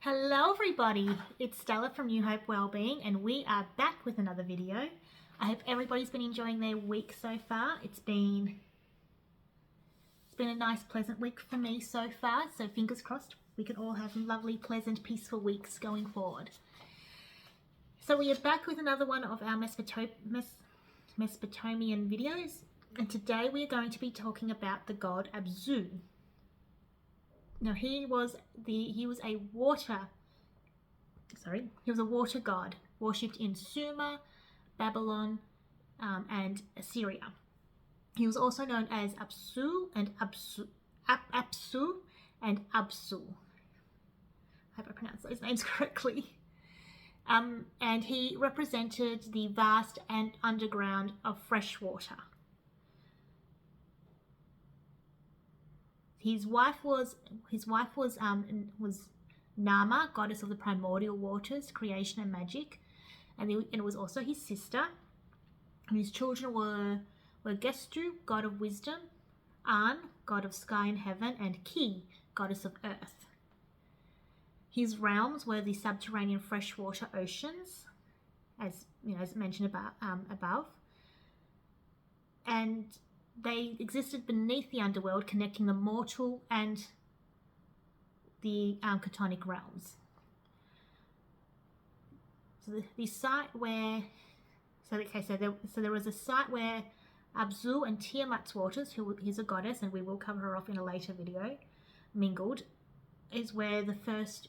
Hello everybody, it's Stella from New Hope Wellbeing and we are back with another video. I hope everybody's been enjoying their week so far. It's been a nice pleasant week for me so far, so fingers crossed we can all have lovely, pleasant, peaceful weeks going forward. So we are back with another one of our Mesopotamian videos, and today we are going to be talking about the god Abzu. Now he was a water god worshipped in Sumer, Babylon, and Assyria. He was also known as Abzu and Abzu. I hope I pronounced those names correctly. And he represented the vast and underground of fresh water. His wife was Nama, goddess of the primordial waters, creation and magic, and it was also his sister. And his children were Gestu, god of wisdom, An, god of sky and heaven, and Ki, goddess of earth. His realms were the subterranean freshwater oceans, as mentioned above, and they existed beneath the underworld, connecting the mortal and the chthonic realms. So the site where, there was a site where Abzu and Tiamat's waters, who's a goddess, and we will cover her off in a later video, mingled, is where the first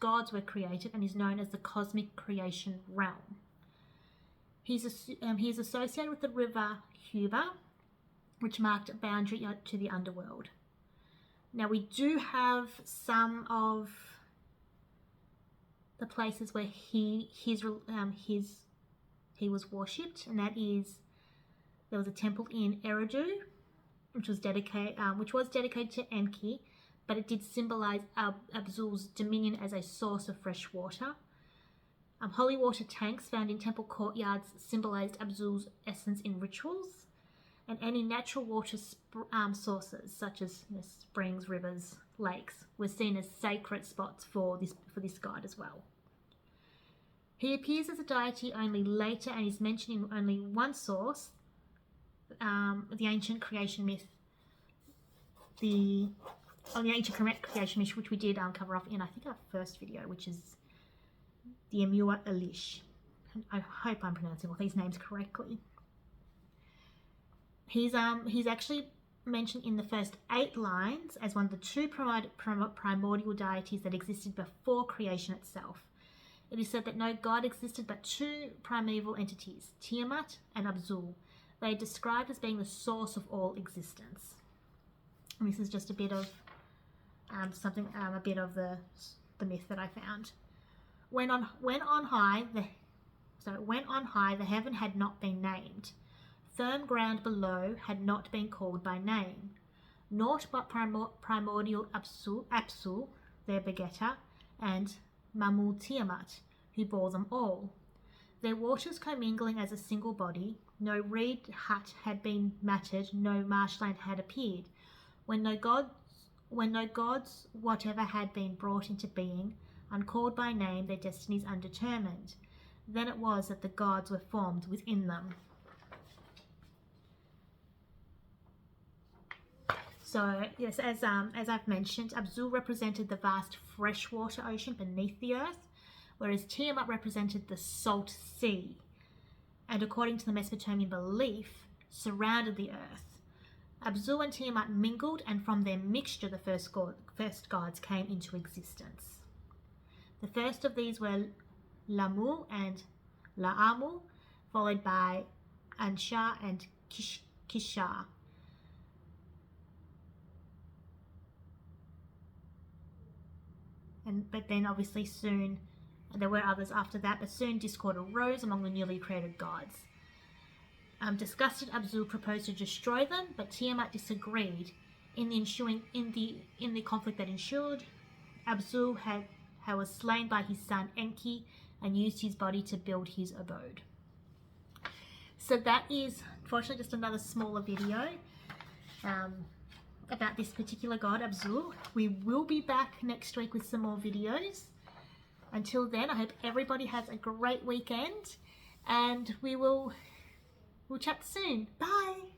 gods were created, and is known as the cosmic creation realm. He is associated with the river Huber, which marked a boundary to the underworld. Now we do have some of the places where he was worshipped, and that is, there was a temple in Eridu, which was dedicated to Enki, but it did symbolize Abzu's dominion as a source of fresh water. Holy water tanks found in temple courtyards symbolized Abzu's essence in rituals. And any natural water sources, such as springs, rivers, lakes, were seen as sacred spots for this god as well. He appears as a deity only later, and is mentioned in only one source, the ancient creation myth, which we did cover off in, I think, our first video, which is the Amur Elish. I hope I'm pronouncing all these names correctly. He's actually mentioned in the first 8 lines as one of the 2 primordial deities that existed before creation itself. It is said that no god existed but 2 primeval entities, Tiamat and Abzu. They are described as being the source of all existence. And this is just a bit of the myth that I found. When on high, the heaven had not been named. Firm ground below had not been called by name. Naught but primordial Abzu, their begetter, and Mamul Tiamat, who bore them all. Their waters commingling as a single body, no reed hut had been mattered, no marshland had appeared. When no gods whatever had been brought into being, uncalled by name, their destinies undetermined. Then it was that the gods were formed within them. So yes, as I've mentioned, Abzu represented the vast freshwater ocean beneath the earth, whereas Tiamat represented the salt sea, and according to the Mesopotamian belief, surrounded the earth. Abzu and Tiamat mingled, and from their mixture the first gods came into existence. The first of these were Lamu and Laamu, followed by Ansha and Kishar. But then obviously soon, there were others after that, but soon discord arose among the newly created gods. Disgusted, Abzu proposed to destroy them, but Tiamat disagreed. In the conflict that ensued, Abzu was slain by his son Enki and used his body to build his abode. So that is, unfortunately, just another smaller video. about this particular god, Abzu. We will be back next week with some more videos. Until then, I hope everybody has a great weekend, and we'll chat soon. Bye!